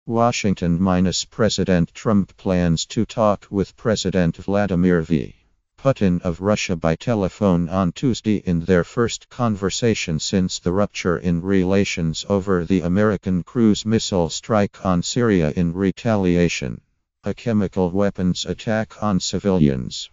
Washington minus President Trump plans to talk with President Vladimir V. Putin of Russia by telephone on Tuesday in their first conversation since the rupture in relations over the American cruise missile strike on Syria in retaliation. A chemical weapons attack on civilians.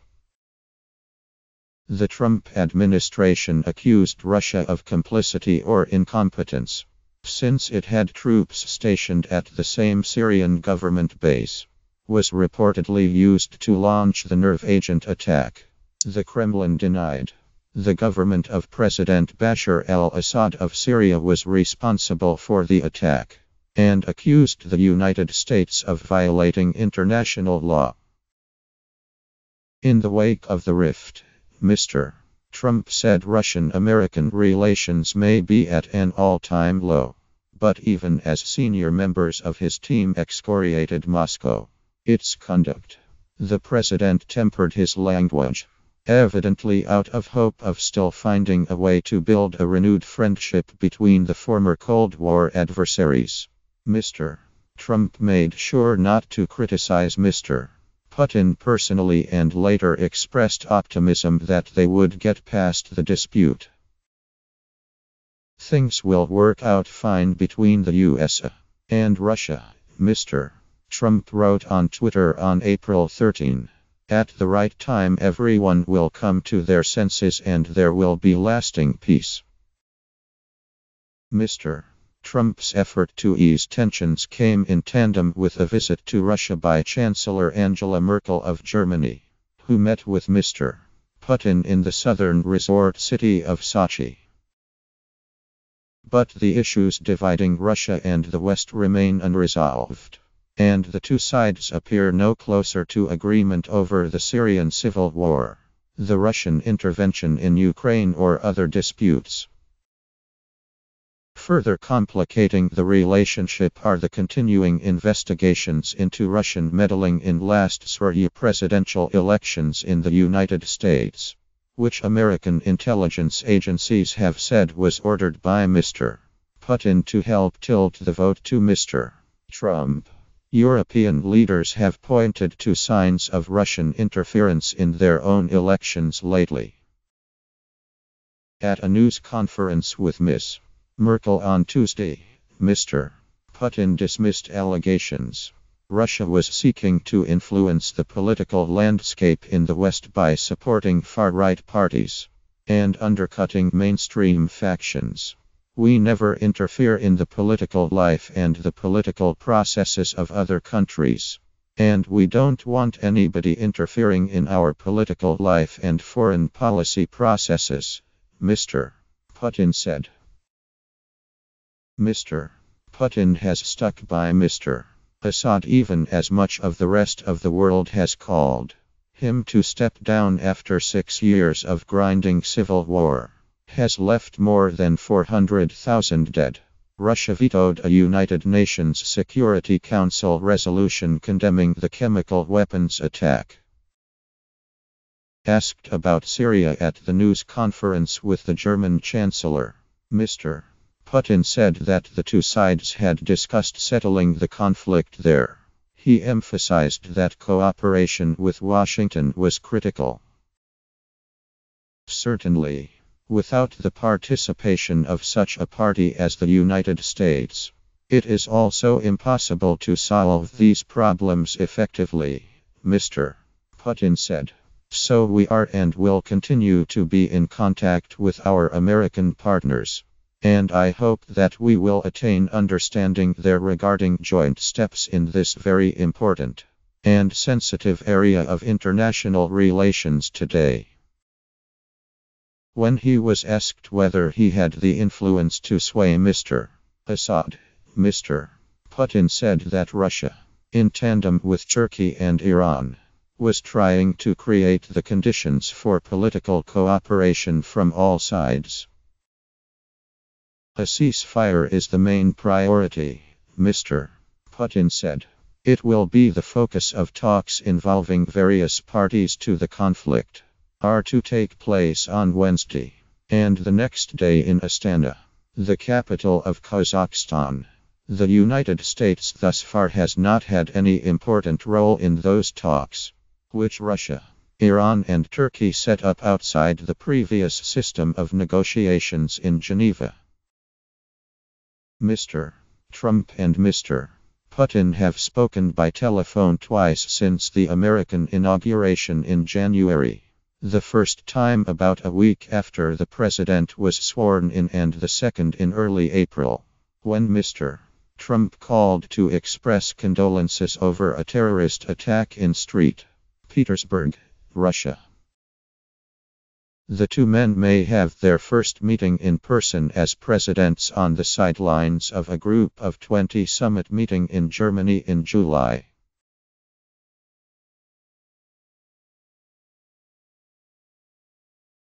The Trump administration accused Russia of complicity or incompetence, since it had troops stationed at the same Syrian government base, was reportedly used to launch the nerve agent attack. The Kremlin denied. The government of President Bashar al-Assad of Syria was responsible for the attack, and accused the United States of violating international law. In the wake of the rift, Mr. Trump said Russian-American relations may be at an all-time low, but even as senior members of his team excoriated Moscow, its conduct, the president tempered his language, evidently out of hope of still finding a way to build a renewed friendship between the former Cold War adversaries. Mr. Trump made sure not to criticize Mr. Putin personally and later expressed optimism that they would get past the dispute. Things will work out fine between the US and Russia, Mr. Trump wrote on Twitter on April 13. At the right time, everyone will come to their senses and there will be lasting peace. Mr. Trump's effort to ease tensions came in tandem with a visit to Russia by Chancellor Angela Merkel of Germany, who met with Mr. Putin in the southern resort city of Sochi. But the issues dividing Russia and the West remain unresolved, and the two sides appear no closer to agreement over the Syrian civil war, the Russian intervention in Ukraine, or other disputes. Further complicating the relationship are the continuing investigations into Russian meddling in last Syria presidential elections in the United States, which American intelligence agencies have said was ordered by Mr. Putin to help tilt the vote to Mr. Trump. European leaders have pointed to signs of Russian interference in their own elections lately. At a news conference with Ms. Merkel on Tuesday, Mr. Putin dismissed allegations Russia was seeking to influence the political landscape in the West by supporting far-right parties and undercutting mainstream factions. We never interfere in the political life and the political processes of other countries, and we don't want anybody interfering in our political life and foreign policy processes, Mr. Putin said. Mr. Putin has stuck by Mr. Assad even as much of the rest of the world has called him to step down after 6 years of grinding civil war has left more than 400,000 dead. Russia vetoed a United Nations Security Council resolution condemning the chemical weapons attack. Asked about Syria at the news conference with the German Chancellor, Mr. Putin said that the two sides had discussed settling the conflict there. He emphasized that cooperation with Washington was critical. Certainly, without the participation of such a party as the United States, it is also impossible to solve these problems effectively, Mr. Putin said. So we are and will continue to be in contact with our American partners, and I hope that we will attain understanding there regarding joint steps in this very important and sensitive area of international relations today. When he was asked whether he had the influence to sway Mr. Assad, Mr. Putin said that Russia, in tandem with Turkey and Iran, was trying to create the conditions for political cooperation from all sides. A ceasefire is the main priority, Mr. Putin said. It will be the focus of talks involving various parties to the conflict, are to take place on Wednesday, and the next day in Astana, the capital of Kazakhstan. The United States thus far has not had any important role in those talks, which Russia, Iran, and Turkey set up outside the previous system of negotiations in Geneva. Mr. Trump and Mr. Putin have spoken by telephone twice since the American inauguration in January. The first time about a week after the president was sworn in, and the second in early April, when Mr. Trump called to express condolences over a terrorist attack in St. Petersburg, Russia. The two men may have their first meeting in person as presidents on the sidelines of a Group of 20 summit meeting in Germany in July.